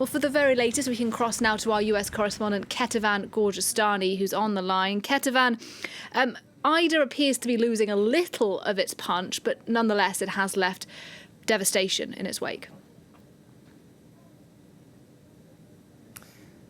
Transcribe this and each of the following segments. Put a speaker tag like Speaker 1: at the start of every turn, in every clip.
Speaker 1: Well, for the very latest, we can cross now to our US correspondent, Kethevane Gorjestani, who's on the line. Kethevane, Ida appears to be losing a little of its punch, but nonetheless, it has left devastation in its wake.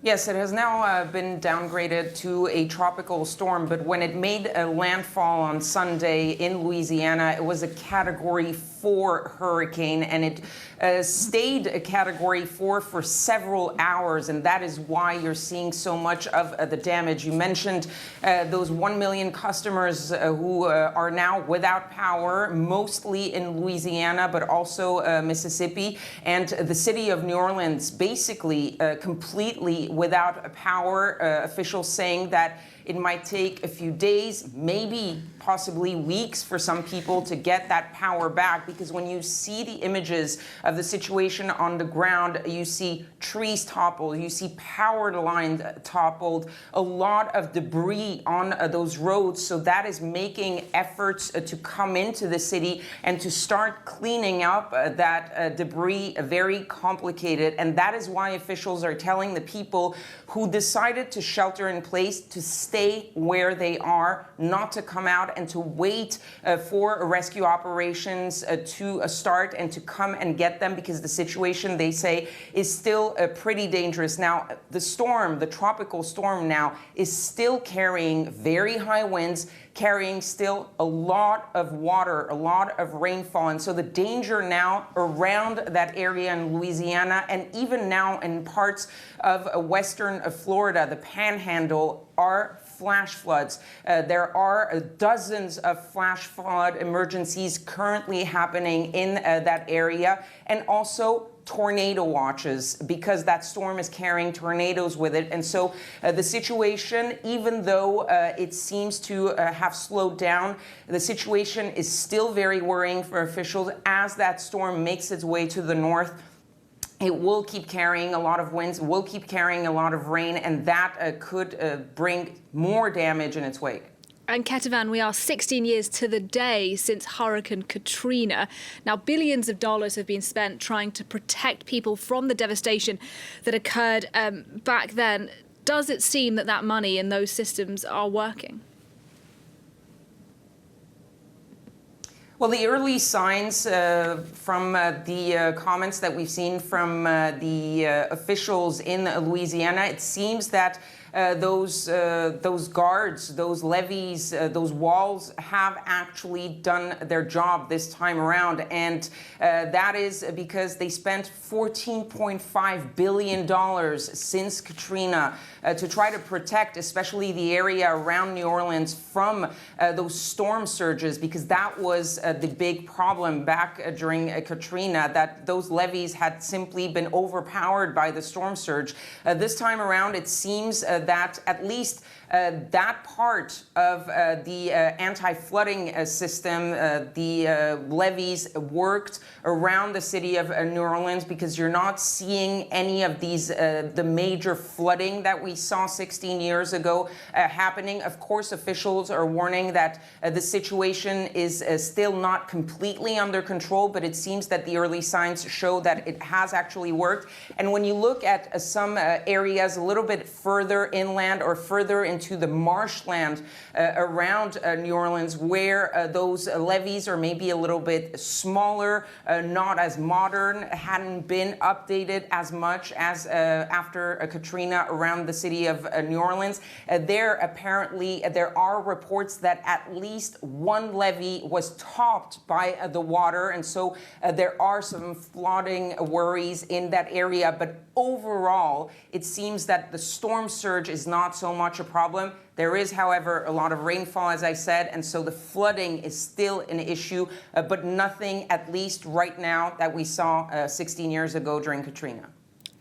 Speaker 2: Yes, it has now been downgraded to a tropical storm, but when it made a landfall on Sunday in Louisiana, it was a Category 4 hurricane, and it stayed a Category 4 for several hours, and that is why you're seeing so much of the damage. You mentioned those 1 million customers who are now without power, mostly in Louisiana, but also Mississippi, and the city of New Orleans basically completely without power, officials saying that it might take a few days, maybe possibly weeks for some people to get that power back, because when you see the images of the situation on the ground, you see trees toppled, you see power lines toppled, a lot of debris on those roads. So that is making efforts to come into the city and to start cleaning up that debris very complicated. And that is why officials are telling the people who decided to shelter in place to stay where they are, not to come out and to wait for rescue operations to start and to come and get them, because the situation, they say, is still pretty dangerous. Now, the storm, the tropical storm now, is still carrying very high winds, carrying still a lot of water, a lot of rainfall. And so the danger now around that area in Louisiana, and even now in parts of western Florida, the Panhandle, are flash floods. There are dozens of flash flood emergencies currently happening in that area, and also tornado watches, because that storm is carrying tornadoes with it. And so the situation, even though it seems to have slowed down, the situation is still very worrying for officials as that storm makes its way to the north. It will keep carrying a lot of winds, will keep carrying a lot of rain, and that could bring more damage in its wake.
Speaker 1: And Kethevane, we are 16 years to the day since Hurricane Katrina. Now, billions of dollars have been spent trying to protect people from the devastation that occurred back then. Does it seem that that money and those systems are working?
Speaker 2: Well, the early signs from the comments that we've seen from the officials in Louisiana, it seems that those guards, those levees, those walls have actually done their job this time around. And that is because they spent $14.5 billion since Katrina to try to protect especially the area around New Orleans from those storm surges, because that was the big problem back during Katrina, that those levees had simply been overpowered by the storm surge. This time around, it seems that at least that part of the anti-flooding system, the levees worked around the city of New Orleans, because you're not seeing any of these, the major flooding that we saw 16 years ago happening. Of course, officials are warning that the situation is still not completely under control, but it seems that the early signs show that it has actually worked. And when you look at some areas a little bit further inland or further into the marshland around New Orleans, where those levees are maybe a little bit smaller, not as modern, hadn't been updated as much as after Katrina around the city of New Orleans, there are reports that at least one levee was topped by the water, and so there are some flooding worries in that area. But overall, it seems that the storm surge is not so much a problem. There is, however, a lot of rainfall, as I said, and so the flooding is still an issue, but nothing, at least right now, that we saw 16 years ago during Katrina.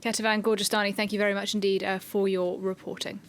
Speaker 1: Kethevane Gorjestani, thank you very much indeed for your reporting.